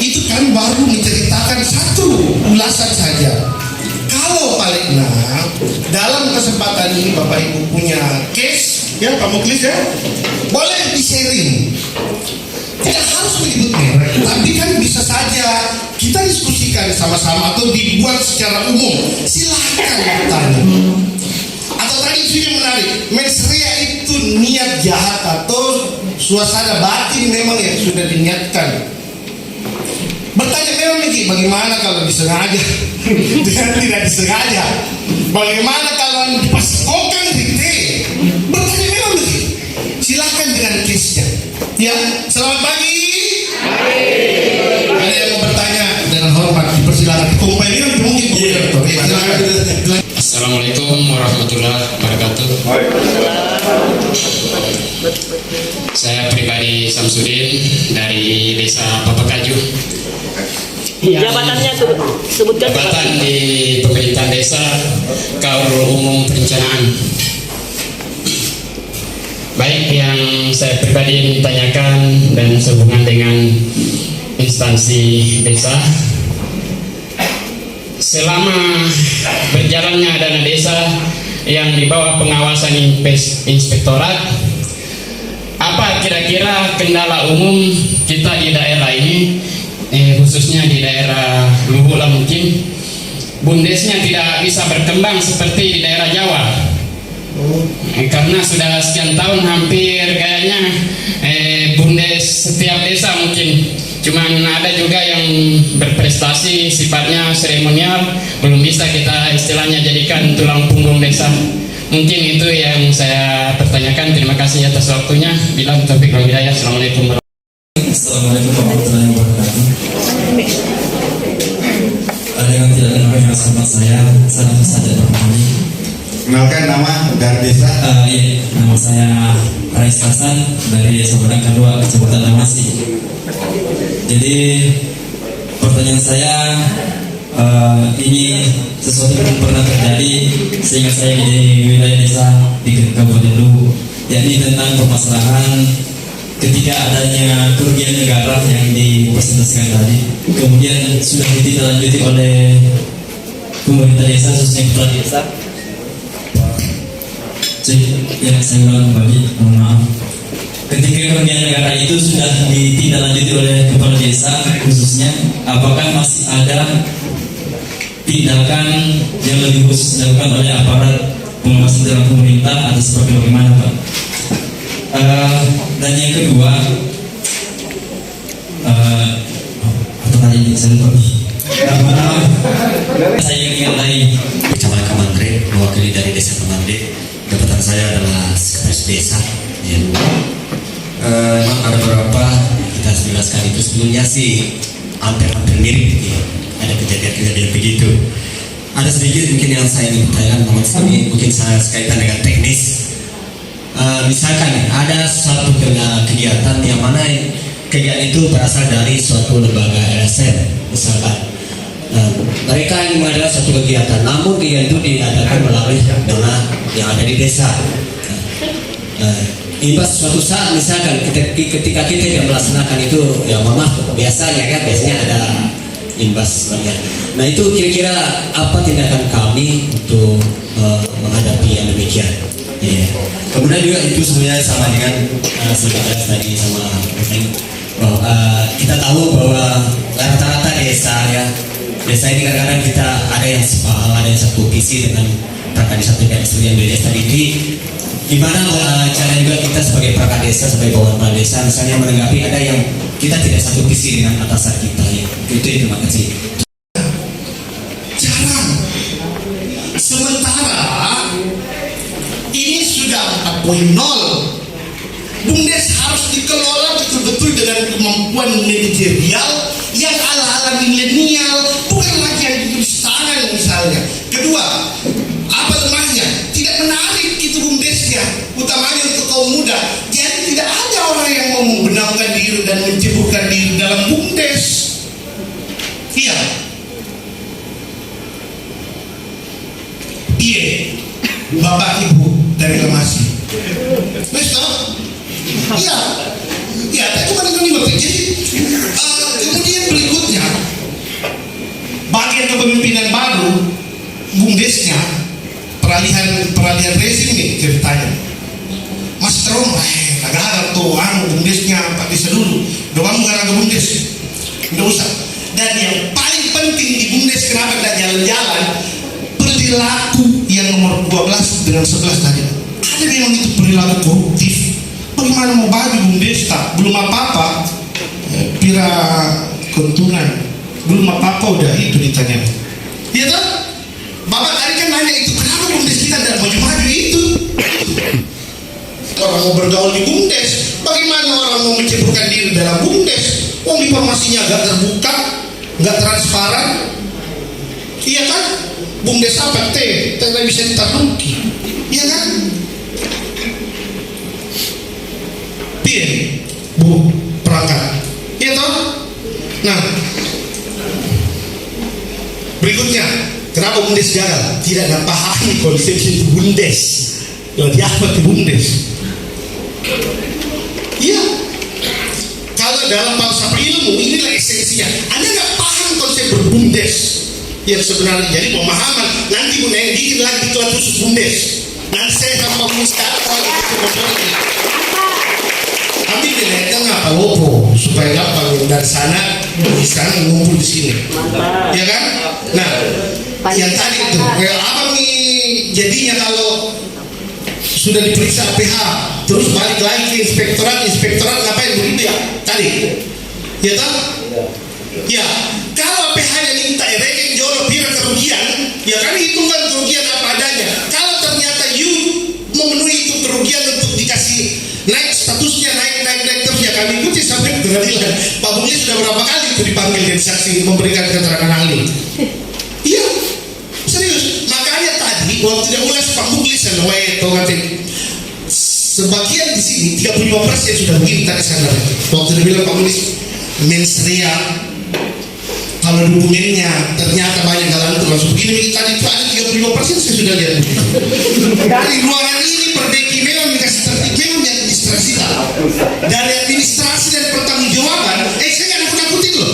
Itu kan baru menceritakan satu ulasan saja. Kalau paling dalam kesempatan ini Bapak Ibu punya case, ya kamu klik ya, boleh di-sharing. Tidak harus menyebut merek, tapi kan bisa saja kita diskusikan sama-sama atau dibuat secara umum. Silakan bertanya. Atau tadi sudah menarik, mensrea itu niat jahat atau suasana batin memang yang sudah diniatkan. Bertanya memang nih, bagaimana kalau disengaja dengan tidak disengaja? Bagaimana kalau dipasangkan gitu? Bertanya memang nih. Silakan dengan case-nya. Ya, selamat pagi. Ada yang mau bertanya dengan hormat, dipersilakan. Kompairan mungkin silakan. Assalamualaikum warahmatullahi wabarakatuh. Saya pribadi Samsudin dari Desa Papakaju. Jabatannya tuh sebutkan. Jabatan di pemerintahan desa, Kaur Umum Perencanaan. Baik, yang saya pribadi ingin tanyakan dan sehubungan dengan instansi desa, selama berjalannya dana desa yang di bawah pengawasan inspektorat, apa kira-kira kendala umum kita di daerah ini, khususnya di daerah Luhula mungkin bumdesnya tidak bisa berkembang seperti di daerah Jawa? Karena sudah sekian tahun hampir kayaknya bumdes setiap desa mungkin cuman ada juga yang berprestasi sifatnya seremonial, belum bisa kita istilahnya jadikan tulang punggung desa. Mungkin itu yang saya pertanyakan. Terima kasih atas waktunya. Bila taufiq wal hidayah. Assalamualaikum warahmatullahi wabarakatuh. Ada yang tidak kenal dengan sahabat saya, salam saja berkali. Kenalkan nama dan desa. Iya, nama saya Rais Hasan dari Desa Padang Kedua, Kecamatan Damasi. Jadi pertanyaan saya, ini sesuatu yang pernah terjadi sehingga saya di wilayah desa di Kabupaten Luwu, yakni tentang permasalahan ketika adanya kerugian negara yang dipresentasikan tadi, kemudian sudah ditindaklanjuti oleh pemerintah desa, khususnya kepala desa. Ya, saya ulang kembali, mohon maaf. Ketika kerugian negara itu sudah ditindaklanjuti oleh kepala desa khususnya, apakah masih ada tindakan yang lebih khusus dilakukan oleh aparat pengawasan dalam pemerintah atau seperti bagaimana, Pak? Dan yang kedua, atau tadi saya lupa. Saya ingin dari Kecamatan Kamandre, mewakili dari Desa Kamandre. Jabatan saya adalah sekretaris desa. Ya. Memang ada beberapa kita harus jelaskan itu sebelumnya sih hampir mirip ya. Ada kejadian-kejadian begitu. Ada sedikit mungkin yang saya ingin bertanyakan, namun ini mungkin saya sekaitan dengan teknis. Misalkan ada suatu kegiatan yang mana kegiatan itu berasal dari suatu lembaga LSM, misalkan. Mereka ingin mengadakan suatu kegiatan, namun kegiatan itu diadakan melalui dana yang ada di desa. Imbas suatu saat misalkan ketika kita yang melaksanakan itu, ya biasanya ada imbas banyak. Nah itu kira-kira apa tindakan kami untuk menghadapi yang demikian? Yeah. Kemudian juga itu sebenarnya sama dengan sebenarnya tadi sama bahwa kita tahu bahwa rata-rata desa ya. Desa ini kadang-kadang kita ada yang sepaham, ada yang satu visi dengan perangkat desa tidak seperti yang desa tadi. Gimana cara juga kita sebagai perangkat desa, sebagai bawahan desa, misalnya menanggapi ada yang kita tidak satu visi dengan atasan kita ya. Itu terima kasih. Jarang. Sementara ini sudah 4.0. Bumdes harus dikelola betul-betul dengan kemampuan manajerial yang ala-ala milenial, bukan lagi yang ditulis tangan misalnya. Kedua, apa lemahnya? Tidak menarik itu bumdesnya, utamanya untuk kaum muda. Jadi tidak ada orang yang mau membenamkan diri dan menceburkan diri dalam bumdes. Iya. Iya, bapak ibu dari Lemasi. Wes toh? Iya, iya. Tapi cuma ini berarti. Jadi kemudian berikutnya bagian kepemimpinan baru, bumdesnya peralihan rezim nih ceritanya. Mas Trom, agak tuh bumdesnya Pak Desa dulu. Doang nggak ada bumdes, nggak usah. Dan yang paling penting di bumdes kenapa tidak jalan-jalan? Perilaku yang nomor 12 dengan 11 tadi. Ada memang itu perilaku koruptif. Bagaimana mau bagi bumdes tak? Belum apa-apa, pira kontunan. Belum apa-apa udah itu ditanya. Iya tak? Bapak tadi kan nanya itu kenapa bumdes kita tidak maju-maju itu? Orang mau bergaul di bumdes, bagaimana orang mau mencemplungkan diri dalam bumdes? Informasinya gak terbuka, gak transparan. Iya kan? Bumdes apa teh? Tidak bisa ditaruki. Iya kan? Pin, bu, perangkat. Iya toh? Nah, berikutnya, kenapa bumdes gagal? Tidak ada pahami konsep itu bumdes. Lebih apa itu bumdes? Iya. Kalau dalam bahasa ilmu inilah esensinya. Anda nggak paham konsep berbumdes yang sebenarnya. Jadi pemahaman nanti Bu Neng dikit lagi tuan khusus bumdes. Nanti saya akan ngomong sekarang kalau itu berbumdes. Tapi tidak ngapa wopo supaya gampang dari sana bisa ngumpul di sini. Ya kan? Nah, yang tadi itu apa nih jadinya kalau sudah diperiksa PH terus balik lagi ke inspektorat ngapain begitu ya tadi ya tahu ya kalau PH nya minta reken jolo pira kerugian ya kan hitungkan kerugian apa adanya. Kalau ternyata you memenuhi itu kerugian untuk dikasih naik statusnya naik terus ya kami ikuti sampai pengadilan. Pak Bungnya sudah berapa kali itu dipanggil jadi saksi memberikan keterangan ahli. Iya serius. Makanya tadi waktu tidak mulai Pak Bungli sebagian di sini 35% sudah begini tadi sadar. Waktu dia bilang Pak Bungli mensrea kalau dokumennya ternyata banyak galantur langsung begini tadi itu ada 35% saya sudah lihat. Dari ruangan ini perbaiki memang dikasih tertib memang administrasi dari administrasi dan pertanggungjawaban saya nggak nakut-nakutin loh.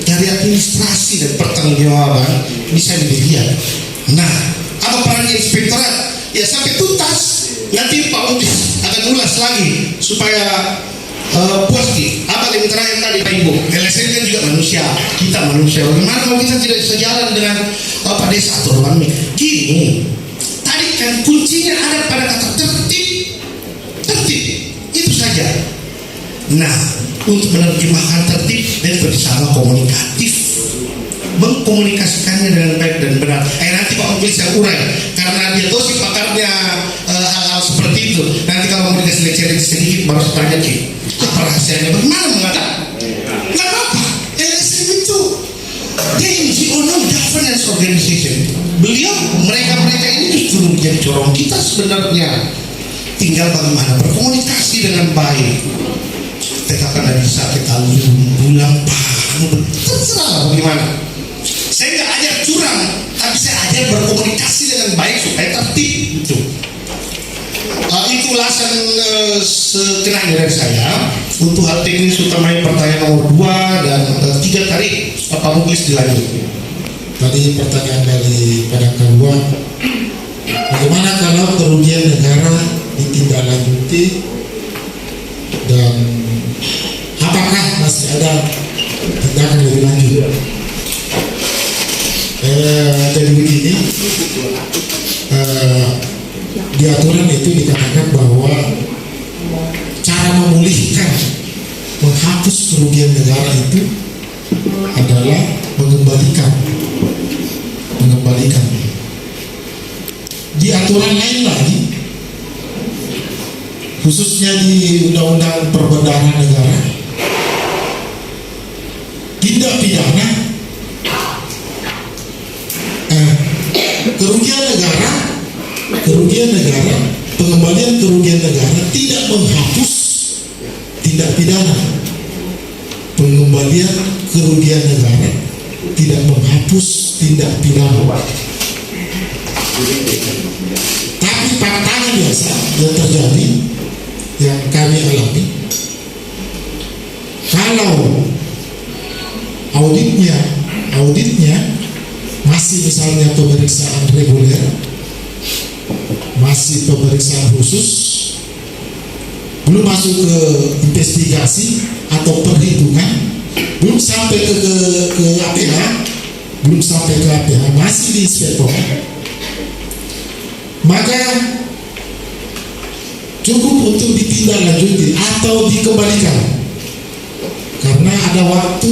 Dari administrasi dan pertanggungjawaban bisa dilihat. Nah, apa peran inspektorat? Ya sampai tuntas. Nanti Pak Udis akan ulas lagi supaya puas nih. Apa yang terakhir tadi Pak Ibu? LSM kan juga manusia. Kita manusia. Bagaimana kalau kita tidak bisa jalan dengan Pak Desa atau Rwami? Gini. Tadi kan kuncinya ada pada kata tertib. Tertib. Itu saja. Nah, untuk menerjemahkan tertib dan bersama komunikatif, mengkomunikasikannya dengan baik dan benar. Nanti Pak Mungkin saya urai karena dia tahu si pakarnya hal-hal seperti itu. Nanti kalau mau dikasih lecet sedikit baru saya tanya apa rahasianya, bagaimana mengatakan? Nggak apa-apa. LSM itu dia NGO non-governance organization. Beliau mereka ini justru menjadi corong kita sebenarnya. Tinggal bagaimana berkomunikasi dengan baik. Katakan ada bisa kita bulan paham terserah bagaimana. Saya nggak ajar curang, tapi saya ajar berkomunikasi dengan baik supaya tertib itu. Itu ulasan sekenanya dari saya. Untuk hal teknis utamanya pertanyaan nomor 2 dan 3 tadi Pak Muklis dilanjut. Tadi pertanyaan dari pada kedua, bagaimana kalau kerugian negara ditindaklanjuti dan apakah masih ada tindakan lebih lanjut? Jadi begini, di aturan itu dikatakan bahwa cara memulihkan, menghapus kerugian negara itu adalah mengembalikan. Di aturan lain lagi, khususnya di Undang-Undang Perbendaharaan Negara, tindak pidana kerugian negara, pengembalian kerugian negara tidak menghapus tindak pidana. Pengembalian kerugian negara tidak menghapus tindak pidana. Tapi tantangan biasa yang terjadi, yang kami alami, kalau auditnya masih misalnya pemeriksaan reguler, masih pemeriksaan khusus, belum masuk ke investigasi atau perhitungan, belum sampai ke APH, masih di inspektor, maka cukup untuk ditindaklanjuti atau dikembalikan, karena ada waktu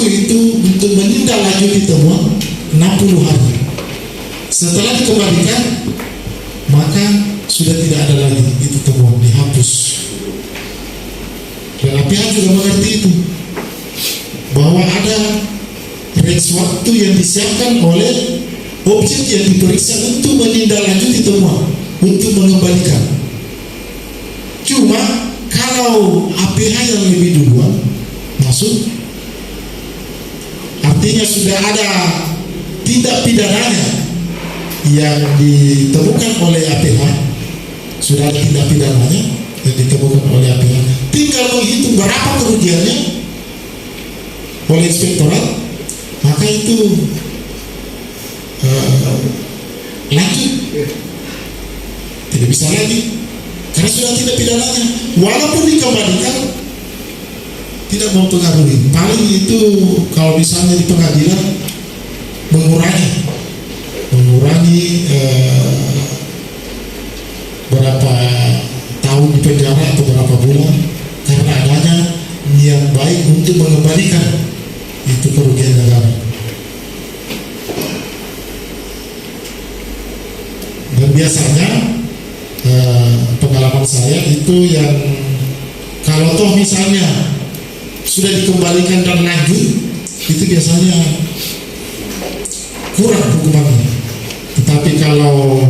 itu untuk menindaklanjuti temuan 60 hari. Setelah dikembalikan, maka sudah tidak ada lagi itu temuan, dihapus. Dan pihak juga mengerti itu, bahwa ada range waktu yang disiapkan oleh objek yang diperiksa untuk menindaklanjuti temuan, untuk mengembalikan. Cuma kalau APH yang lebih duluan masuk, artinya sudah ada tindak pidananya yang ditemukan oleh APH, sudah ada tindak pidananya yang ditemukan oleh APH, tinggal menghitung berapa kerugiannya oleh inspektorat, maka itu lanjut, tidak bisa lagi karena sudah tindak pidananya. Walaupun dikembalikan tidak mempengaruhi, paling itu kalau misalnya di pengadilan mengurangi berapa tahun di penjara atau berapa bulan, karena adanya niat baik untuk mengembalikan itu kerugian negara. Dan biasanya pengalaman saya itu yang kalau toh misalnya sudah dikembalikan dan lanjut, itu biasanya kurang hukumannya. Tetapi kalau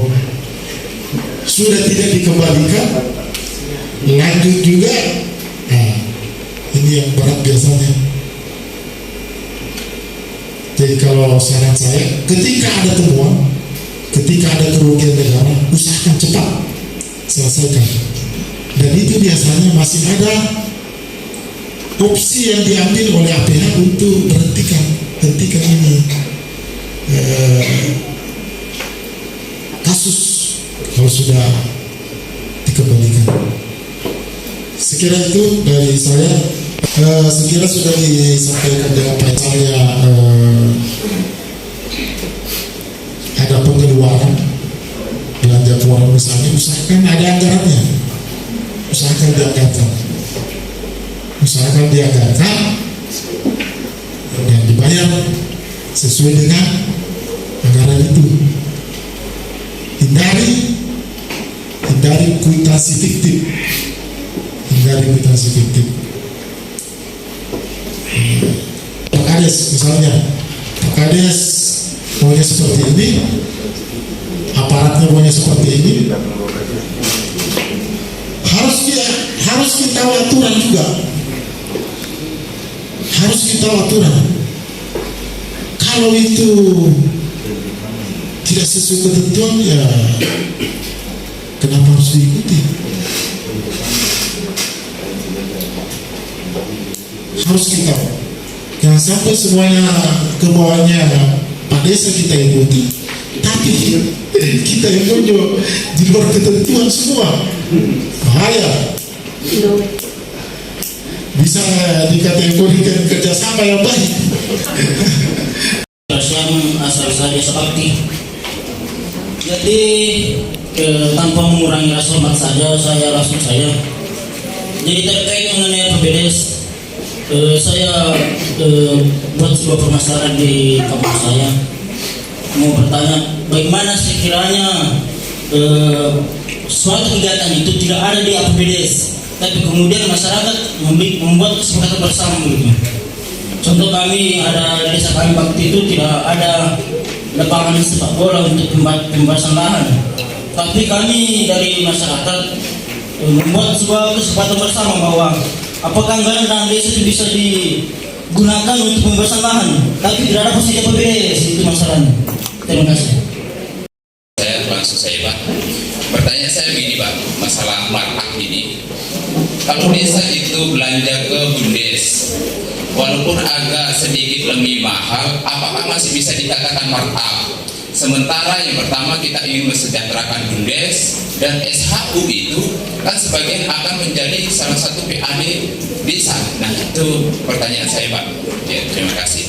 sudah tidak dikembalikan, lanjut juga, ini yang berat biasanya. Jadi kalau saran saya, ketika ada temuan, ketika ada kerugian negara, usahakan cepat selesaikan. Dan itu biasanya masih ada opsi yang diambil oleh APH untuk hentikan ini kasus kalau sudah dikembalikan. Sekira itu dari saya. Sekira sudah disampaikan dengan baik. Saya ada pengeluaran belanja keuangan misalnya, usahakan ada anggarannya, usahakan dianggarkan dan dibayar sesuai dengan anggaran itu. Hindari kuitansi fiktif. Pak Kades misalnya, Pak Kades maunya seperti ini, aparatnya maunya seperti ini, harus kita tahu aturan juga, kalau itu tidak sesuai ketentuan, ya kenapa harus diikuti? Harus kita, jangan sampai semuanya ke bawahnya Pak Desa kita ikuti, tapi kita yang muncul di luar ketentuan semua, bahaya. Bisa dikategorikan kerjasama yang baik. Asal saya seperti jadi tanpa mengurangi rasa hormat saja saya. Jadi terkait mengenai PBDS, saya buat sebuah permasalahan di kampus saya. Mau bertanya, bagaimana sekiranya suatu kegiatan itu tidak ada di APBDes, tapi kemudian masyarakat membuat kesepakatan bersama gitu. Contoh kami ada di desa kami waktu itu tidak ada lapangan sepak bola untuk pembahasan lahan, tapi kami dari masyarakat membuat sebuah kesepakatan bersama bahwa apakah anggaran dana desa itu bisa digunakan untuk pembahasan lahan, tapi tidak ada posisi APBDes, itu masalahnya. Terima kasih. maksud saya Pak. Pertanyaan saya begini Pak, masalah markup ini. Kalau desa itu belanja ke Bumdes, walaupun agak sedikit lebih mahal, apakah masih bisa dikatakan markup? Sementara yang pertama kita ingin mesejahterakan Bumdes dan SHU itu kan sebagian akan menjadi salah satu PAD desa. Nah itu pertanyaan saya Pak. Ya, terima kasih.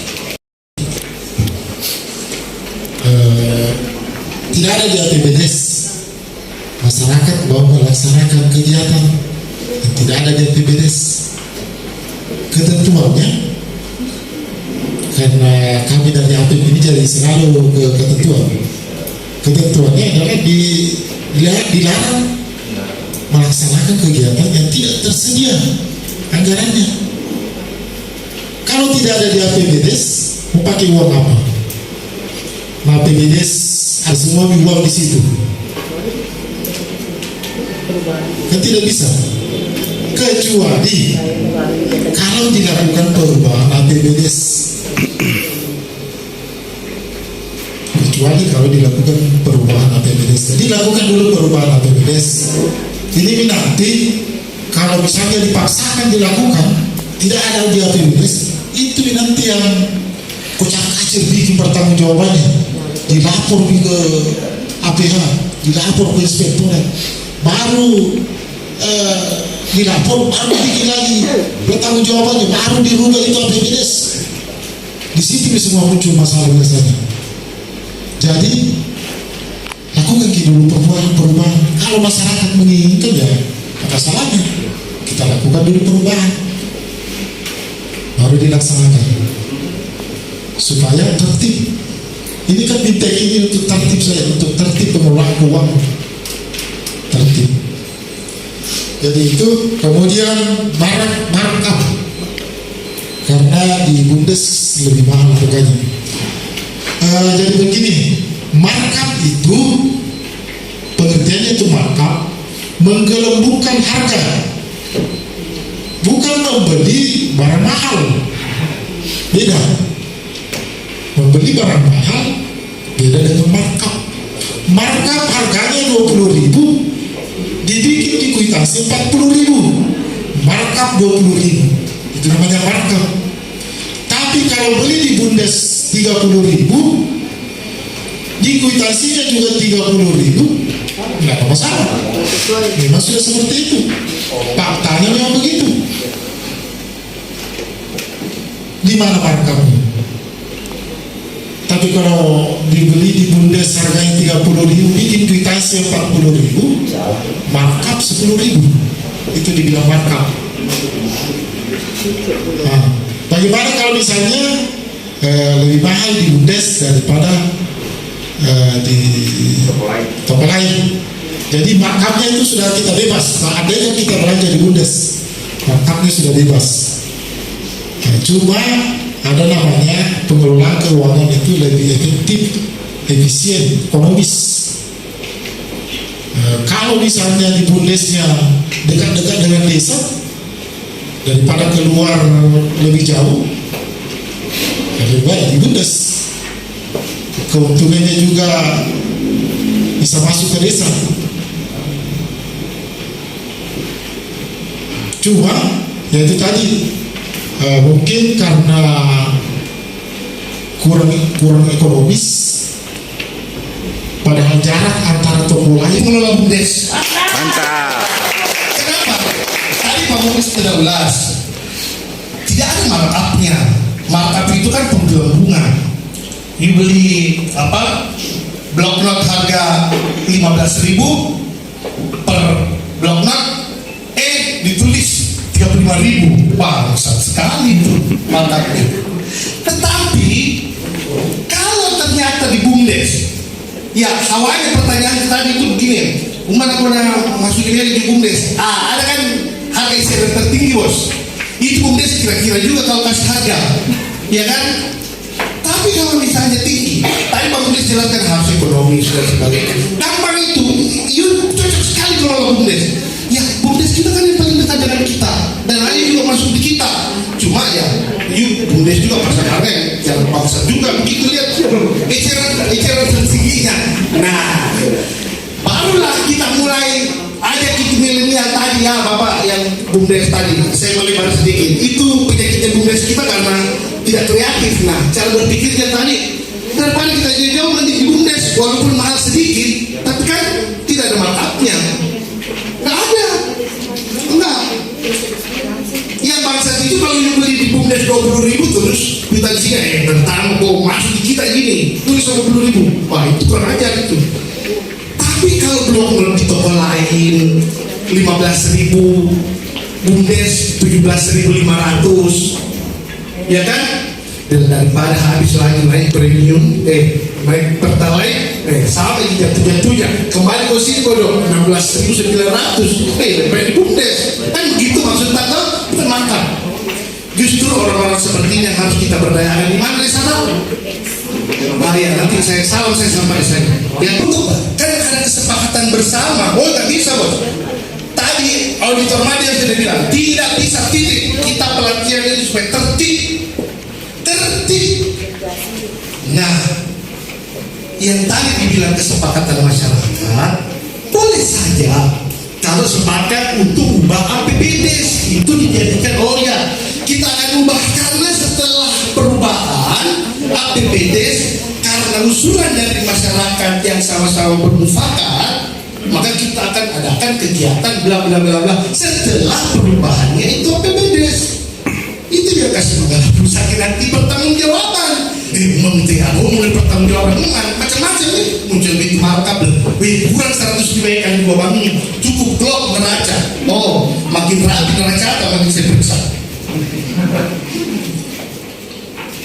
Tidak ada di APBDes masyarakat bahwa melaksanakan kegiatan yang tidak ada di APBDes. Ketentuannya, karena kami dari APB ini jadi selalu ke ketentuannya adalah dilarang melaksanakan kegiatan yang tidak tersedia anggarannya. Kalau tidak ada di APBDes, mau pakai uang apa? Nah, APBDes harus semua uang di situ. Kan tidak bisa. Kecuali kalau dilakukan perubahan APBDes. Kecuali kalau dilakukan perubahan APBDes. Jadi lakukan dulu perubahan APBDes. Ini nanti kalau misalnya dipaksakan dilakukan, tidak ada di APBDes, itu nanti yang kocak-kacir bikin pertanggungjawabannya. Dilapor ke APH, dilapor ke inspektorat, baru dilapor, baru bikin lagi bertanggung jawabannya, baru dirubah itu APBDes. Di situ semua muncul masalah biasanya. Jadi lakukan dulu perubahan. Kalau masyarakat menginginkan ya apa salahnya kita lakukan dulu perubahan, baru dilaksanakan supaya tertib. Ini kan bintang ini untuk tertib saja, untuk tertib pengelolaan keuangan, tertib. Jadi itu kemudian markup karena di Bumdes lebih mahal harganya. Jadi begini, markup itu pengertiannya itu markup menggelembungkan harga, bukan membeli barang mahal, beda. Membeli barang mahal beda dengan markup. Markup harganya 20.000, dibikin di kuitansi 40.000, markup 20.000, itu namanya markup. Tapi kalau beli di Bumdes 30.000, di kuitansinya juga 30.000, nggak ada masalah. Memang sudah seperti itu, faktanya memang begitu. Di mana markupnya? Tapi kalau dibeli di Bumdes harganya 30.000, bikin kuitansi 40.000, markup 10.000, itu dibilang markup. Nah, bagaimana kalau misalnya lebih mahal di Bumdes daripada di toko lain? Jadi markupnya itu sudah kita bebas. Nah, ada yang kita belanja di Bumdes, markupnya sudah bebas. Nah, cuma ada namanya pengelolaan keuangan itu lebih efektif, efisien, ekonomis. Kalau misalnya di Bumdesnya dekat-dekat dengan desa daripada keluar lebih jauh, lebih baik di Bumdes. Keuntungannya juga bisa masuk ke desa. Cuma ya itu tadi, mungkin karena kurang ekonomis, padahal jarak antara toko lain mengelola Bumdes. Mantap. Kenapa? Tadi Pak Mulis sudah ulas. Tidak ada markupnya. Markup itu kan penggelembungan. Dibeli blok not harga 15.000 per blok not, ditulis 35.000, bangsat sekali itu markupnya. Tetapi kalau ternyata di Bumdes, ya awalnya pertanyaan tadi itu begini, mana maksudnya di Bumdes, ada kan harga eceran tertinggi bos, itu Bumdes kira-kira juga kalau kasih harga, ya kan? Tapi kalau misalnya tinggi, tadi Pak Bumdes jelaskan harus ekonomis dan sebagainya. Gampang itu, cocok sekali kalau Bumdes. Ya Bumdes kita kan yang paling dekat dengan kita, dan lain juga masuk di kita. Cuma ya, Bumdes juga pasang harga yang bangsa juga begitu lihat eceran giginya. Nah, barulah kita mulai ada itu milenial tadi ya Bapak yang BUMDes tadi. Saya melebar sedikit. Itu penyakitnya BUMDes kita karena tidak kreatif. Nah, cara berpikirnya tadi daripada kita jauh nanti di BUMDes walaupun mahal sedikit, tapi kan tidak ada markupnya. Nggak ada. Enggak. Yang bangsa itu kalau yang beli di BUMDes 20.000 terus kita sini tentang kok masuk di kita gini tulis 20.000. Wah itu kurang ajar itu. Tapi kalau belum di toko lain 15.000, BUMDes 17.500, ya kan? Dan daripada habis lagi naik premium, naik pertalite, sampai jatuh-jatuhnya kembali ke sini bodoh 16.900, lebih di BUMDes kan begitu maksud tak tahu kita makan. Justru orang-orang seperti ini yang harus kita berdayakan. Di mana di sana? Mari nanti saya sampai saya. Ya betul kan ada kesepakatan bersama. Oh nggak bisa bos. Tadi auditor media sudah bilang tidak bisa titik. Kita pelatihan ini supaya tertib. Nah, yang tadi dibilang kesepakatan masyarakat boleh saja kalau sepakat untuk ubah APBDes itu dijadikan oh ya kita akan ubah karena setelah perubahan APBDes karena usulan dari masyarakat yang sama-sama bermufakat maka kita akan adakan kegiatan bla bla bla bla setelah perubahannya itu APBDes itu dia kasih mengalami sakit nanti pertanggungjawaban menteri aku mulai pertanggungjawaban macam-macam nih muncul pintu markup kurang 100 dibaikan di bawahnya cukup blok neraca oh makin rapi neraca atau makin saya periksa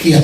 iya